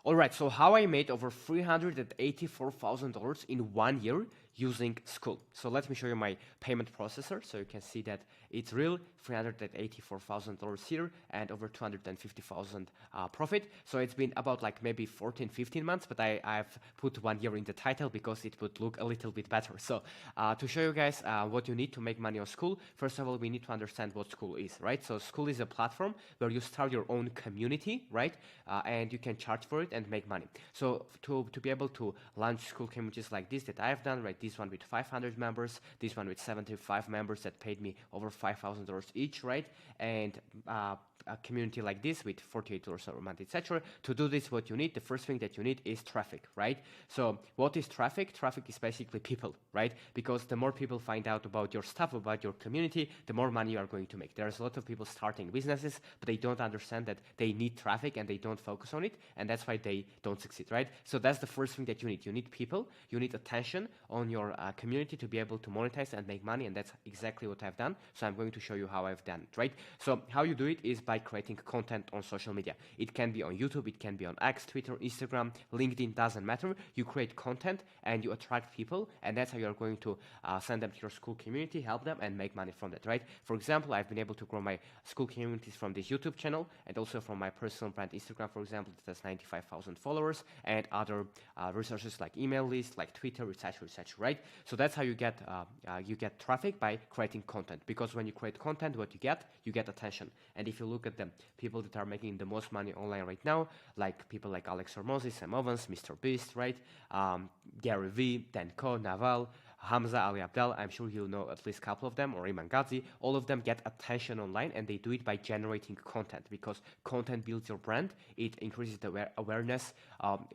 All right, so how I made over $384,000 in 1 year using Skool. So let me show you my payment processor so you can see that it's real, $384,000 here and over 250,000 profit. So it's been about like maybe 14, 15 months, but I've put 1 year in the title because it would look a little bit better. So to show you guys what you need to make money on Skool, first of all, we need to understand what Skool is, right? So Skool is a platform where you start your own community, right? And you can charge for it and make money. So to be able to launch Skool communities like this that I've done, right? This one with 500 members, this one with 75 members that paid me over $5,000 each, right? And a community like this with $48 a month, etc. To do this, what you need, the first thing that you need is traffic, right? So what is traffic? Traffic is basically people, right? Because the more people find out about your stuff, about your community, the more money you are going to make. There's a lot of people starting businesses, but they don't understand that they need traffic and they don't focus on it, and that's why they don't succeed, right? So that's the first thing that you need. You need people, you need attention on your community to be able to monetize and make money, and that's exactly what I've done. So I'm going to show you how I've done it, right? So how you do it is by creating content on social media. It can be on YouTube, it can be on X, Twitter, Instagram, LinkedIn, doesn't matter. You create content and you attract people, and that's how you're going to send them to your Skool community, help them, and make money from that, right? For example, I've been able to grow my Skool communities from this YouTube channel and also from my personal brand Instagram, for example, that has 95,000 followers, and other resources like email lists, like Twitter, etc., right? So that's how you get traffic, by creating content. Because when you create content, what you get attention. And if you look at the people that are making the most money online right now, like people like Alex Hormozi, Sam Ovens, Mr. Beast, right? Gary Vee, Dan Ko, Naval, Hamza, Ali Abdel, I'm sure you know at least a couple of them, or Iman Ghazi. All of them get attention online, and they do it by generating content, because content builds your brand. It increases the awareness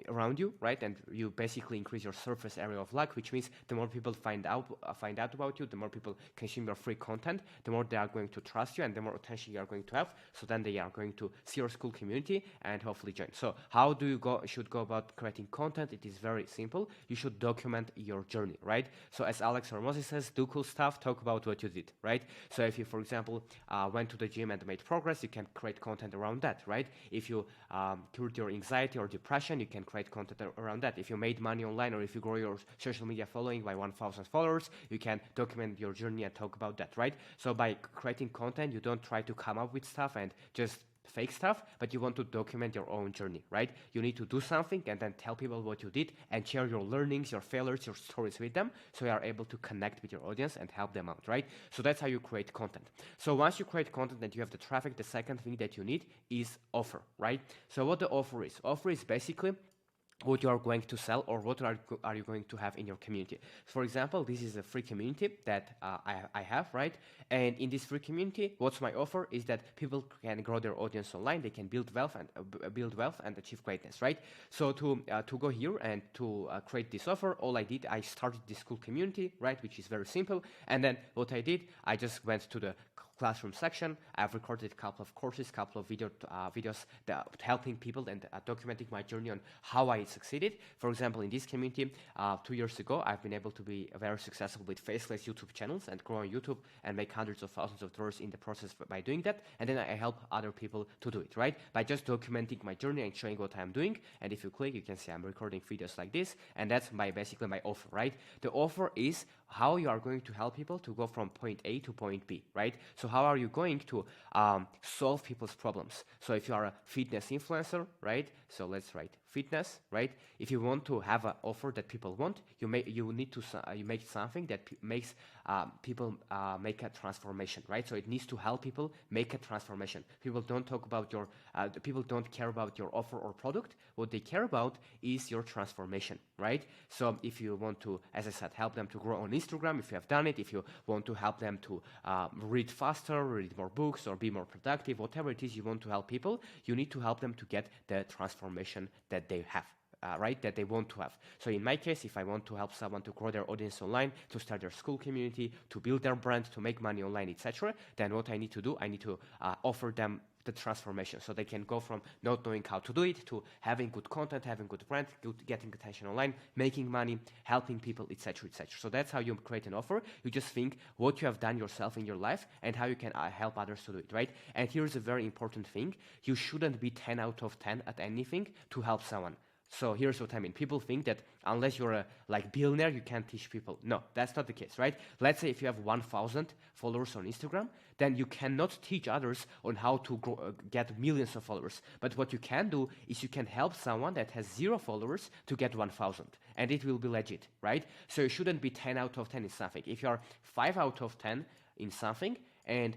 around you, right? And you basically increase your surface area of luck, which means the more people find out about you, the more people consume your free content, the more they are going to trust you, and the more attention you are going to have. So then they are going to see your Skool community and hopefully join. So how do you should go about creating content? It is very simple. You should document your journey, right? So as Alex Hormozi says, do cool stuff, talk about what you did, right? So if you, for example, went to the gym and made progress, you can create content around that, right? If you cured your anxiety or depression, you can create content around that. If you made money online, or if you grow your social media following by 1,000 followers, you can document your journey and talk about that, right? So by creating content, you don't try to come up with stuff and just fake stuff, but you want to document your own journey, right? You need to do something and then tell people what you did and share your learnings, your failures, your stories with them, so you are able to connect with your audience and help them out, right? So that's how you create content. So once you create content and you have the traffic, the second thing that you need is offer, right? So what the offer is basically what you are going to sell, or what are you going to have in your community. For example, this is a free community that I have, right? And in this free community, what's my offer is that people can grow their audience online, they can build wealth and achieve greatness, right? So to go here and to create this offer, all I did, I started this Skool community, right, which is very simple. And then what I did, I just went to the classroom section. I've recorded a couple of courses, couple of videos that helping people and documenting my journey on how I succeeded. For example, in this community, 2 years ago, I've been able to be very successful with faceless YouTube channels and grow on YouTube and make hundreds of thousands of dollars in the process by doing that. And then I help other people to do it, right? By just documenting my journey and showing what I'm doing. And if you click, you can see I'm recording videos like this. And that's basically my offer, right? The offer is how you are going to help people to go from point A to point B, right? So how are you going to solve people's problems? So if you are a fitness influencer, right? So let's write fitness, right? If you want to have an offer that people want, you need to make something that makes people make a transformation, right? So it needs to help people make a transformation. People don't talk about people don't care about your offer or product. What they care about is your transformation, right? So if you want to, as I said, help them to grow on Instagram, if you have done it, if you want to help them to read faster, read more books, or be more productive, whatever it is you want to help people, you need to help them to get the transformation that they have. Right, that they want to have. So in my case, if I want to help someone to grow their audience online, to start their Skool community, to build their brand, to make money online, etc., then what I need to do, I need to offer them the transformation. So they can go from not knowing how to do it to having good content, having good brand, getting attention online, making money, helping people, etc., etc. So that's how you create an offer. You just think what you have done yourself in your life and how you can help others to do it, right? And here's a very important thing. You shouldn't be 10 out of 10 at anything to help someone. So here's what I mean. People think that unless you're a billionaire, you can't teach people. No, that's not the case, right? Let's say if you have 1,000 followers on Instagram, then you cannot teach others on how to get millions of followers. But what you can do is you can help someone that has 0 followers to get 1,000, and it will be legit, right? So you shouldn't be 10 out of 10 in something. If you are 5 out of 10 in something, and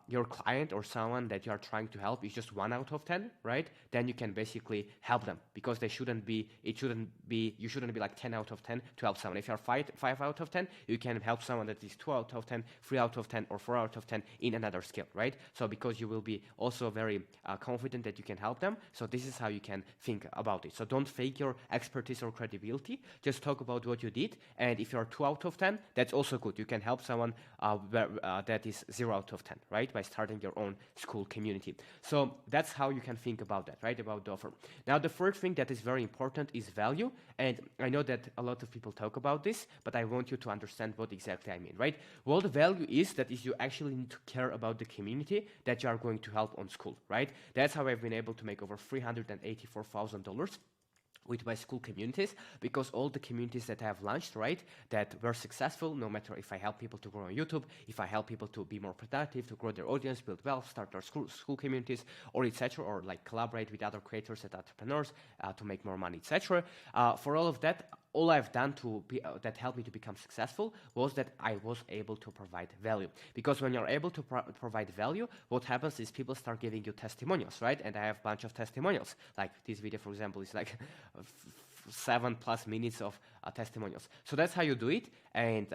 your client or someone that you are trying to help is just 1 out of 10, right? Then you can basically help them, because you shouldn't be like 10 out of 10 to help someone. If you're 5 out of 10, you can help someone that is 2 out of 10, 3 out of 10, or 4 out of 10 in another scale, right? So because you will be also very confident that you can help them. So this is how you can think about it. So don't fake your expertise or credibility. Just talk about what you did. And if you're 2 out of 10, that's also good. You can help someone that is 0 out of 10. Right, by starting your own Skool community. So that's how you can think about that, right, about the offer. Now, the third thing that is very important is value, and I know that a lot of people talk about this, but I want you to understand what exactly I mean, right? Well, the value is you actually need to care about the community that you are going to help on Skool, right? That's how I've been able to make over $384,000 with my Skool communities, because all the communities that I have launched, right, that were successful, no matter if I help people to grow on YouTube, if I help people to be more productive, to grow their audience, build wealth, start their Skool communities, or etc., or like collaborate with other creators and entrepreneurs to make more money, etc. For all of that, all I've done that helped me to become successful was that I was able to provide value. Because when you're able to provide value, what happens is people start giving you testimonials, right? And I have a bunch of testimonials. Like this video, for example, is like 7+ minutes of testimonials. So that's how you do it, and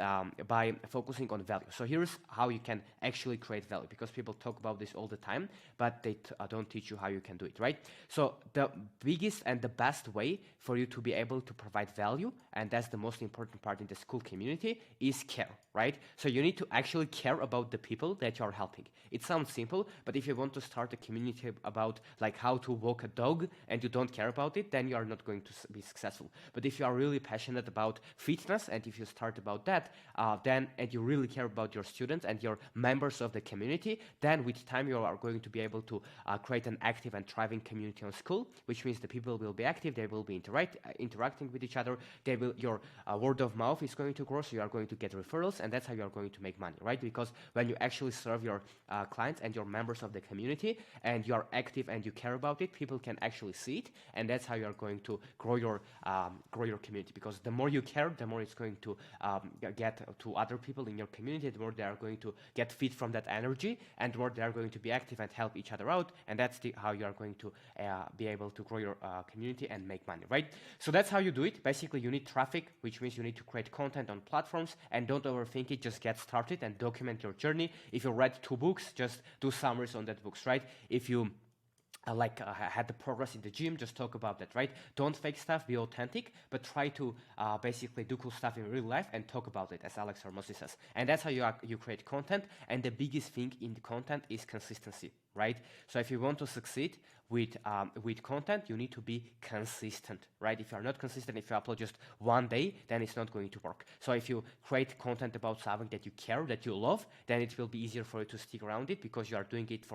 by focusing on value. So here's how you can actually create value, because people talk about this all the time, but they don't teach you how you can do it, right? So the biggest and the best way for you to be able to provide value, and that's the most important part in the Skool community, is care, right? So you need to actually care about the people that you are helping. It sounds simple, but if you want to start a community about like how to walk a dog and you don't care about it, then you are not going to be successful. But if you are really passionate about fitness, and if you start about that, and you really care about your students and your members of the community, then with time you are going to be able to create an active and thriving community on Skool, which means the people will be active, they will be interacting with each other, your word of mouth is going to grow, so you are going to get referrals, and that's how you are going to make money, right? Because when you actually serve your clients and your members of the community, and you are active and you care about it, people can actually see it, and that's how you are going to grow your community. Because the more you care, the more it's going to get to other people in your community, the more they are going to get fit from that energy, and the more they are going to be active and help each other out, and that's how you are going to be able to grow your community and make money, right? So that's how you do it. Basically, you need traffic, which means you need to create content on platforms, and don't overthink it. Just get started and document your journey. If you read 2 books, just do summaries on that books, right? If you had the progress in the gym, just talk about that, right? Don't fake stuff, be authentic, but try to basically do cool stuff in real life and talk about it, as Alex Hormozi says. And that's how you create content, and the biggest thing in the content is consistency, right? So if you want to succeed with content, you need to be consistent, right? If you are not consistent, if you upload just one day, then it's not going to work. So if you create content about something that you care, that you love, then it will be easier for you to stick around it, because you are doing it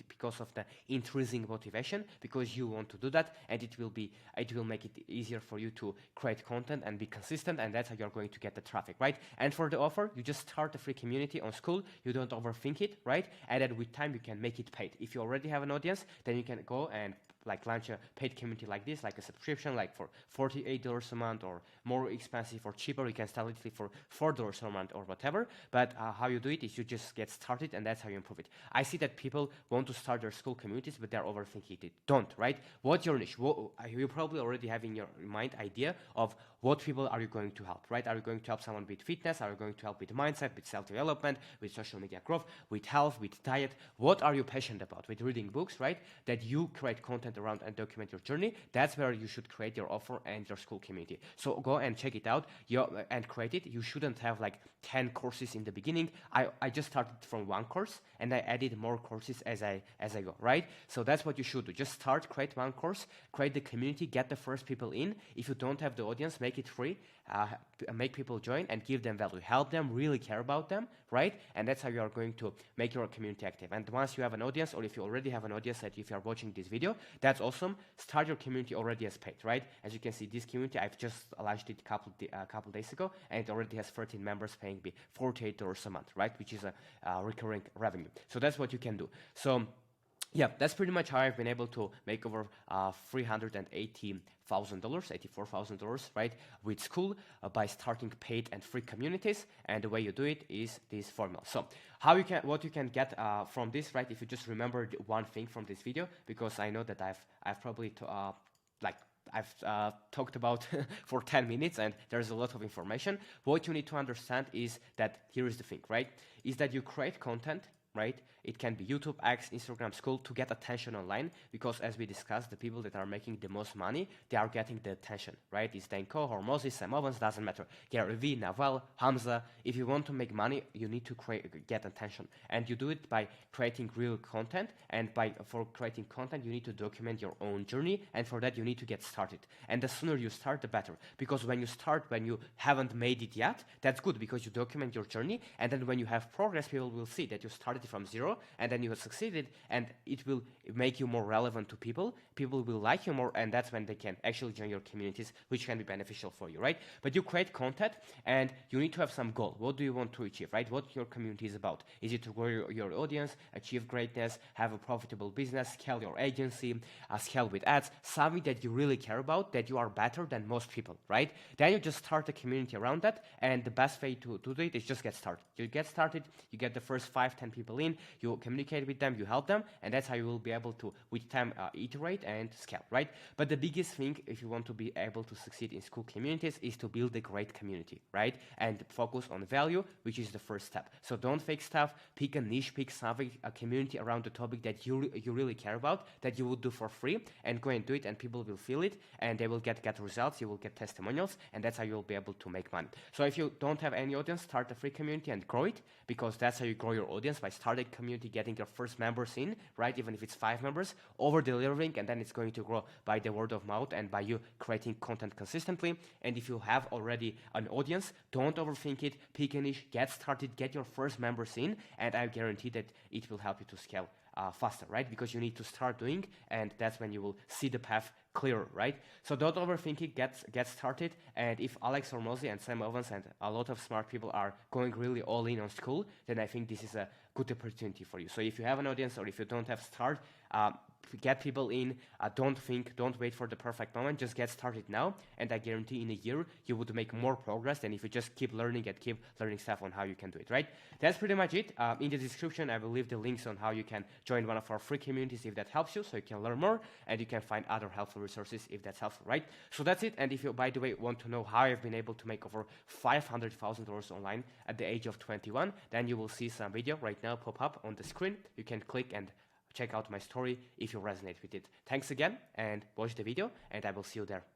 because of the intrinsic motivation, because you want to do that, and it will make it easier for you to create content and be consistent, and that's how you're going to get the traffic, right? And for the offer, you just start a free community on Skool. You don't overthink it, right? And then with time, you can make it paid. If you already have an audience, then you can go and like launch a paid community like this, like a subscription, like for $48 a month, or more expensive or cheaper. You can start it for $4 a month or whatever. But how you do it is you just get started, and that's how you improve it. I see that people want to start their Skool communities, but they're overthinking it. Don't, right? What's your niche? You probably already have in your mind idea of what people are you going to help, right? Are you going to help someone with fitness? Are you going to help with mindset, with self-development, with social media growth, with health, with diet? What are you passionate about? With reading books, right? That you create content around and document your journey, that's where you should create your offer and your Skool community. So go and check it out and create it. You shouldn't have like 10 courses in the beginning. I just started from one course and I added more courses as I go, right? So that's what you should do. Just start, create one course, create the community, get the first people in. If you don't have the audience, make it free, make people join and give them value, help them, really care about them, right? And that's how you are going to make your community active. And once you have an audience, or if you already have an audience, that if you are watching this video, that's awesome. Start your community already as paid, right? As you can see, this community, I've just launched it a couple days ago, and it already has 13 members paying me $48 a month, right? Which is a recurring revenue. So that's what you can do. So yeah, that's pretty much how I've been able to make over $380,000, $84,000, right, with Skool by starting paid and free communities. And the way you do it is this formula. So what you can get from this, right? If you just remember one thing from this video, because I know that I've probably talked about for 10 minutes and there's a lot of information. What you need to understand is that here is the thing, right? Is that you create content, right? It can be YouTube, X, Instagram, Skool to get attention online, because as we discussed, the people that are making the most money, they are getting the attention, right? It's Danko, Hormozi, Sam Ovens, doesn't matter. Gary V, Naval, Hamza. If you want to make money, you need to get attention. And you do it by creating real content, and for creating content, you need to document your own journey, and for that, you need to get started. And the sooner you start, the better. Because when you start, when you haven't made it yet, that's good, because you document your journey, and then when you have progress, people will see that you started from zero, and then you have succeeded, and it will make you more relevant to people. People will like you more, and that's when they can actually join your communities, which can be beneficial for you, right? But you create content, and you need to have some goal. What do you want to achieve, right? What your community is about? Is it to grow your audience, achieve greatness, have a profitable business, scale your agency, scale with ads, something that you really care about, that you are better than most people, right? Then you just start a community around that, and the best way to do it is just get started. You get started, you get the first 5-10 people in, you communicate with them, you help them, and that's how you will be able to, with time, iterate and scale, right? But the biggest thing, if you want to be able to succeed in Skool communities, is to build a great community, right? And focus on value, which is the first step. So don't fake stuff, pick a niche, pick something, a community around the topic that you really care about, that you would do for free, and go and do it, and people will feel it, and they will get results, you will get testimonials, and that's how you'll be able to make money. So if you don't have any audience, start a free community and grow it, because that's how you grow your audience, by starting a community, getting your first members in, right? Even if it's 5 members, over delivering, and then it's going to grow by the word of mouth and by you creating content consistently. And if you have already an audience, don't overthink it, pick a niche, get started, get your first members in, and I guarantee that it will help you to scale faster, right? Because you need to start doing, and that's when you will see the path clearer, right? So don't overthink it, get started. And if Alex Hormozi and Sam Ovens and a lot of smart people are going really all in on Skool, then I think this is a good opportunity for you. So if you have an audience, or if you don't have start, get people in, don't wait for the perfect moment, just get started now, and I guarantee in a year you would make more progress than if you just keep learning stuff on how you can do it, right? That's pretty much it. In the description I will leave the links on how you can join one of our free communities if that helps you, so you can learn more, and you can find other helpful resources if that's helpful, right? So that's it. And if you, by the way, want to know how I've been able to make over $500,000 online at the age of 21, then you will see some video right now pop up on the screen. You can click and check out my story if you resonate with it. Thanks again, and watch the video, and I will see you there.